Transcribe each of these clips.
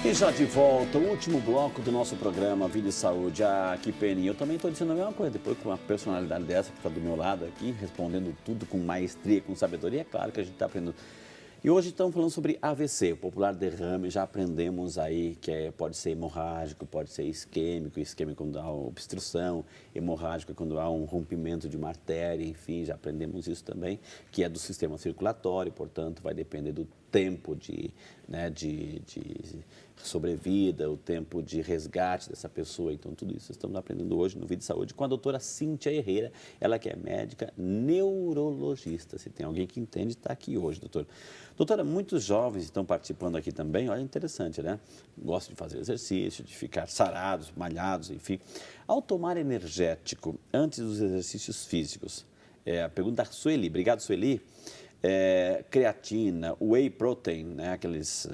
E já de volta, o último bloco do nosso programa Vida e Saúde. Ah, que peninha. Eu também estou dizendo a mesma coisa. Depois, com uma personalidade dessa que está do meu lado aqui, respondendo tudo com maestria, com sabedoria, é claro que a gente está aprendendo. E hoje estamos falando sobre AVC, o popular derrame. Já aprendemos aí que pode ser hemorrágico, pode ser isquêmico. Isquêmico quando há obstrução, hemorrágico quando há um rompimento de uma artéria, enfim, já aprendemos isso também, que é do sistema circulatório, portanto, vai depender do tempo de sobrevida, o tempo de resgate dessa pessoa. Então, tudo isso estamos aprendendo hoje no Vida e Saúde com a doutora Cíntia Herrera, ela que é médica neurologista. Se tem alguém que entende, está aqui hoje, doutora. Doutora, muitos jovens estão participando aqui também, olha, interessante, né? Gostam de fazer exercício, de ficar sarados, malhados, enfim. Ao tomar energético antes dos exercícios físicos, a pergunta da Sueli, obrigado, Sueli. Creatina, whey protein, né, aqueles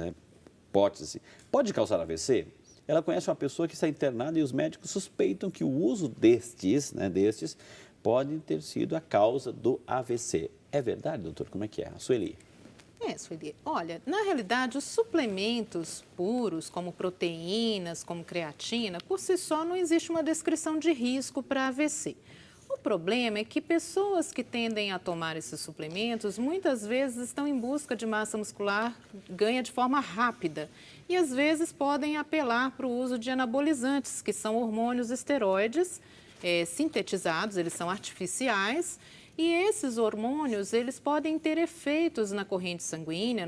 potes assim, pode causar AVC? Ela conhece uma pessoa que está internada e os médicos suspeitam que o uso destes pode ter sido a causa do AVC. É verdade, doutor? Como é que é? A Sueli. Sueli. Olha, na realidade, os suplementos puros, como proteínas, como creatina, por si só não existe uma descrição de risco para AVC. O problema é que pessoas que tendem a tomar esses suplementos, muitas vezes estão em busca de massa muscular ganha de forma rápida e às vezes podem apelar para o uso de anabolizantes, que são hormônios esteroides sintetizados, eles são artificiais e esses hormônios eles podem ter efeitos na corrente sanguínea,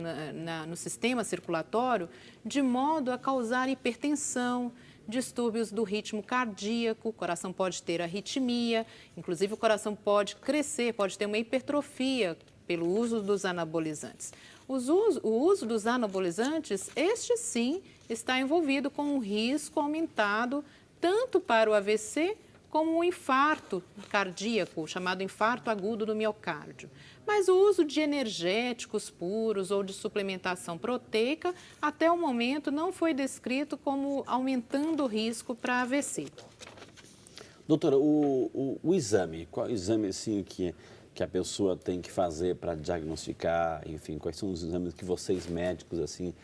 no sistema circulatório, de modo a causar hipertensão, distúrbios do ritmo cardíaco, o coração pode ter arritmia, inclusive o coração pode crescer, pode ter uma hipertrofia pelo uso dos anabolizantes. O uso dos anabolizantes, este sim, está envolvido com um risco aumentado tanto para o AVC como o infarto cardíaco, chamado infarto agudo do miocárdio. Mas o uso de energéticos puros ou de suplementação proteica, até o momento, não foi descrito como aumentando o risco para AVC. Doutora, o exame, qual exame assim que a pessoa tem que fazer para diagnosticar, enfim, quais são os exames que vocês médicos assim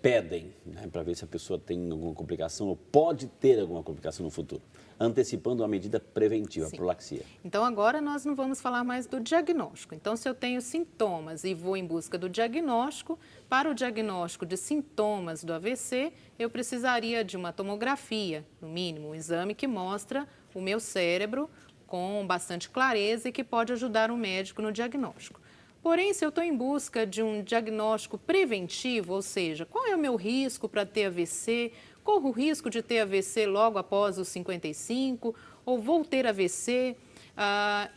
pedem, né, para ver se a pessoa tem alguma complicação ou pode ter alguma complicação no futuro, antecipando a medida preventiva, a profilaxia. Então, agora nós não vamos falar mais do diagnóstico. Então, se eu tenho sintomas e vou em busca do diagnóstico, para o diagnóstico de sintomas do AVC, eu precisaria de uma tomografia, no mínimo, um exame que mostra o meu cérebro com bastante clareza e que pode ajudar o médico no diagnóstico. Porém, se eu estou em busca de um diagnóstico preventivo, ou seja, qual é o meu risco para ter AVC, corro o risco de ter AVC logo após os 55, ou vou ter AVC,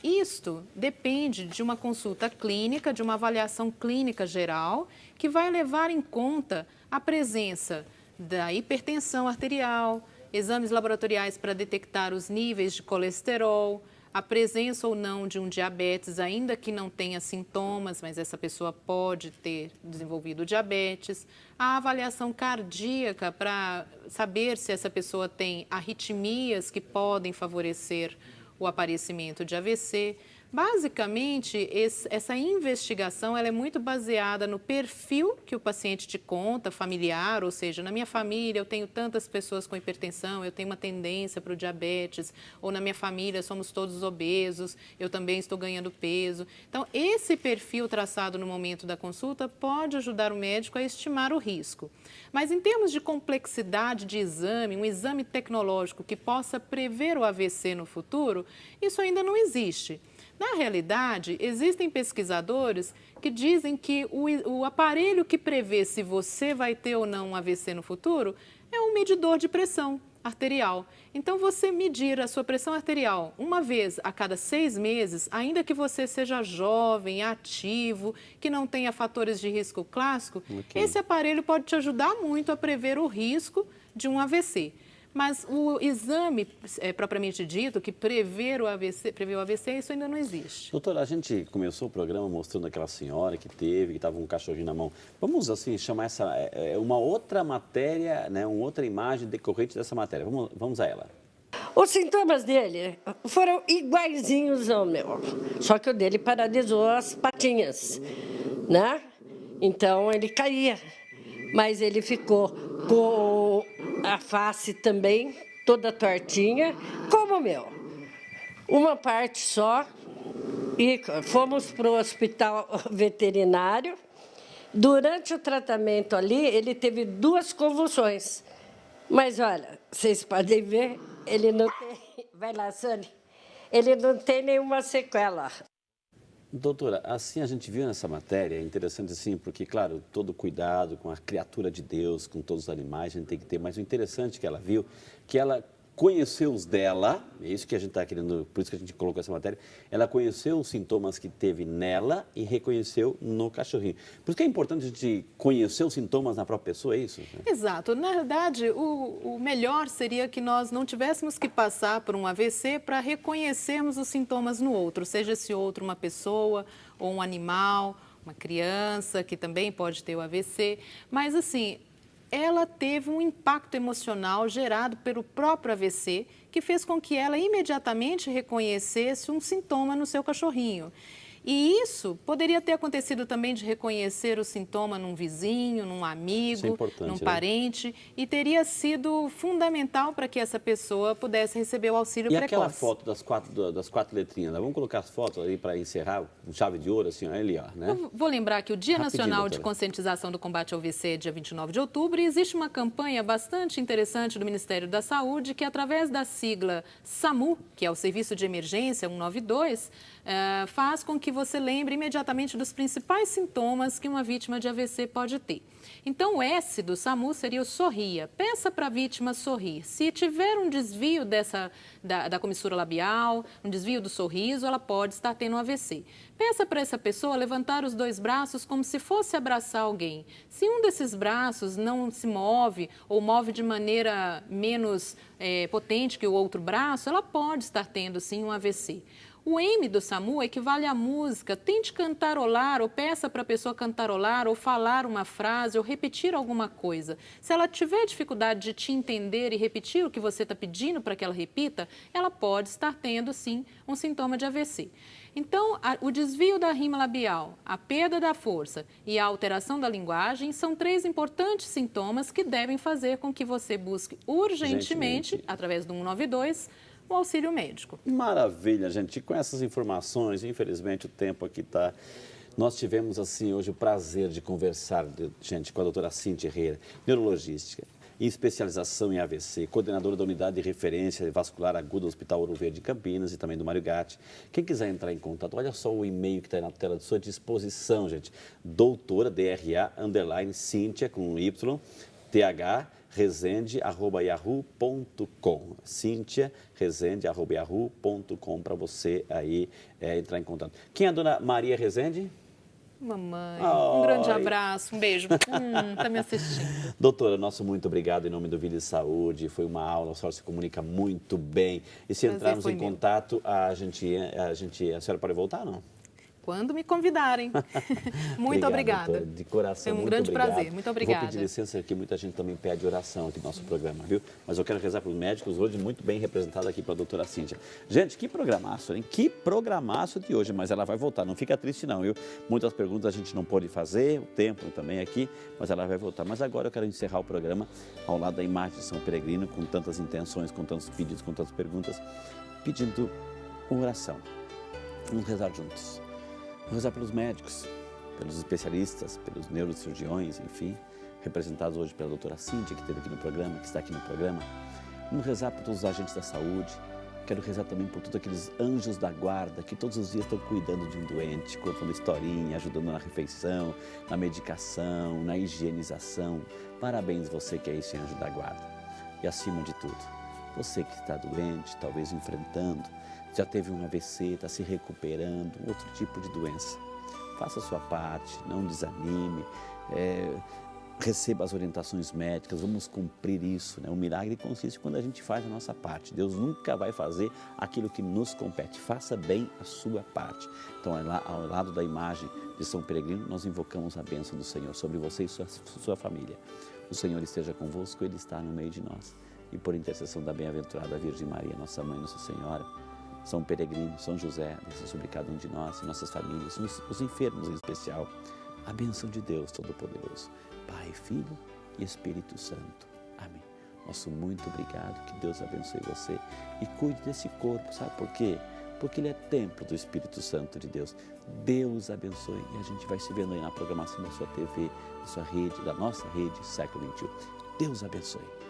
isto depende de uma consulta clínica, de uma avaliação clínica geral, que vai levar em conta a presença da hipertensão arterial, exames laboratoriais para detectar os níveis de colesterol, a presença ou não de um diabetes, ainda que não tenha sintomas, mas essa pessoa pode ter desenvolvido diabetes. A avaliação cardíaca para saber se essa pessoa tem arritmias que podem favorecer o aparecimento de AVC. Basicamente, essa investigação ela é muito baseada no perfil que o paciente te conta, familiar, ou seja, na minha família eu tenho tantas pessoas com hipertensão, eu tenho uma tendência para o diabetes, ou na minha família somos todos obesos, eu também estou ganhando peso. Então, esse perfil traçado no momento da consulta pode ajudar o médico a estimar o risco. Mas em termos de complexidade de exame, um exame tecnológico que possa prever o AVC no futuro, isso ainda não existe. Na realidade, existem pesquisadores que dizem que o aparelho que prevê se você vai ter ou não um AVC no futuro é um medidor de pressão arterial. Então, você medir a sua pressão arterial uma vez a cada 6 meses, ainda que você seja jovem, ativo, que não tenha fatores de risco clássico, esse aparelho pode te ajudar muito a prever o risco de um AVC. Mas o exame propriamente dito, que prevê o AVC, isso ainda não existe. Doutora, a gente começou o programa mostrando aquela senhora que estava com um cachorrinho na mão. Vamos, assim, chamar essa uma outra matéria, né, uma outra imagem decorrente dessa matéria. Vamos a ela. Os sintomas dele foram iguaizinhos ao meu, só que o dele paralisou as patinhas, né? Então, ele caía, mas ele ficou com a face também toda tortinha, como o meu. Uma parte só, e fomos para o hospital veterinário. Durante o tratamento ali, ele teve 2 convulsões. Mas, olha, vocês podem ver, ele não tem... Vai lá, Sônia. Ele não tem nenhuma sequela. Doutora, assim a gente viu nessa matéria, é interessante assim, porque, claro, todo cuidado com a criatura de Deus, com todos os animais, a gente tem que ter, mas o interessante que ela viu, que ela conheceu os dela, é isso que a gente está querendo, por isso que a gente colocou essa matéria, ela conheceu os sintomas que teve nela e reconheceu no cachorrinho. Por isso que é importante a gente conhecer os sintomas na própria pessoa, é isso? Exato. Na verdade, o melhor seria que nós não tivéssemos que passar por um AVC para reconhecermos os sintomas no outro, seja esse outro uma pessoa ou um animal, uma criança que também pode ter o AVC, mas assim, ela teve um impacto emocional gerado pelo próprio AVC, que fez com que ela imediatamente reconhecesse um sintoma no seu cachorrinho. E isso poderia ter acontecido também de reconhecer o sintoma num vizinho, num amigo, num parente, e teria sido fundamental para que essa pessoa pudesse receber o auxílio precoce. E aquela foto das quatro letrinhas, vamos colocar as fotos aí para encerrar, com chave de ouro, assim, ali, ó, né? Eu vou lembrar que o Dia Nacional de Conscientização do Combate ao AVC é dia 29 de outubro e existe uma campanha bastante interessante do Ministério da Saúde que, através da sigla SAMU, que é o Serviço de Emergência 192, faz com que você lembre imediatamente dos principais sintomas que uma vítima de AVC pode ter. Então, o S do SAMU seria o sorria. Peça para a vítima sorrir. Se tiver um desvio da comissura labial, um desvio do sorriso, ela pode estar tendo um AVC. Peça para essa pessoa levantar os 2 braços como se fosse abraçar alguém. Se um desses braços não se move ou move de maneira menos potente que o outro braço, ela pode estar tendo, sim, um AVC. O M do SAMU equivale à música. Tente cantarolar ou peça para a pessoa cantarolar ou falar uma frase ou repetir alguma coisa. Se ela tiver dificuldade de te entender e repetir o que você está pedindo para que ela repita, ela pode estar tendo, sim, um sintoma de AVC. Então, o desvio da rima labial, a perda da força e a alteração da linguagem são 3 importantes sintomas que devem fazer com que você busque urgentemente, através do 192, o auxílio médico. Maravilha, gente. E com essas informações, infelizmente o tempo aqui está... Nós tivemos, assim, hoje o prazer de conversar, gente, com a doutora Cíntia Herrera, neurologista, em especialização em AVC, coordenadora da Unidade de Referência Vascular Aguda do Hospital Ouro Verde de Campinas e também do Mário Gatti. Quem quiser entrar em contato, olha só o e-mail que está aí na tela de sua disposição, gente. Doutora, DRA, _Cíntia, com Y, TH, resende@yahoo.com. Cíntia, resende@yahoo.com para você aí entrar em contato. Quem é a dona Maria Resende? Mamãe, um grande abraço, um beijo. Tá me assistindo. Doutora, nosso muito obrigado em nome do Vida e Saúde. Foi uma aula, a senhora se comunica muito bem. E se entrarmos em contato, a senhora pode voltar, não? Quando me convidarem. Muito obrigada. Doutora, de coração, foi um grande prazer. Muito obrigada. Vou pedir licença aqui, muita gente também pede oração aqui no nosso programa, viu? Mas eu quero rezar para os médicos hoje, muito bem representado aqui pela doutora Cíntia. Gente, que programaço, hein? Que programaço de hoje, mas ela vai voltar, não fica triste não, viu? Muitas perguntas a gente não pôde fazer, o tempo também aqui, mas ela vai voltar. Mas agora eu quero encerrar o programa ao lado da imagem de São Peregrino, com tantas intenções, com tantos pedidos, com tantas perguntas, pedindo uma oração. Vamos rezar juntos. Vamos rezar pelos médicos, pelos especialistas, pelos neurocirurgiões, enfim, representados hoje pela doutora Cíntia, que esteve aqui no programa, que está aqui no programa. Vamos rezar por todos os agentes da saúde. Quero rezar também por todos aqueles anjos da guarda que todos os dias estão cuidando de um doente, contando historinha, ajudando na refeição, na medicação, na higienização. Parabéns você que é esse anjo da guarda. E acima de tudo, você que está doente, talvez enfrentando, já teve um AVC, está se recuperando, outro tipo de doença. Faça a sua parte, não desanime, receba as orientações médicas, vamos cumprir isso, né? O milagre consiste quando a gente faz a nossa parte. Deus nunca vai fazer aquilo que nos compete. Faça bem a sua parte. Então, ao lado da imagem de São Peregrino, nós invocamos a bênção do Senhor sobre você e sua família. O Senhor esteja convosco, Ele está no meio de nós. E por intercessão da bem-aventurada Virgem Maria, nossa Mãe, Nossa Senhora, São Peregrino, São José, desça sobre cada um de nós e nossas famílias, os enfermos em especial, a bênção de Deus Todo-Poderoso, Pai, Filho e Espírito Santo. Amém. Nosso muito obrigado, que Deus abençoe você e cuide desse corpo, sabe por quê? Porque ele é templo do Espírito Santo de Deus. Deus abençoe e a gente vai se vendo aí na programação da sua TV, da sua rede, da nossa rede Século XXI. Deus abençoe.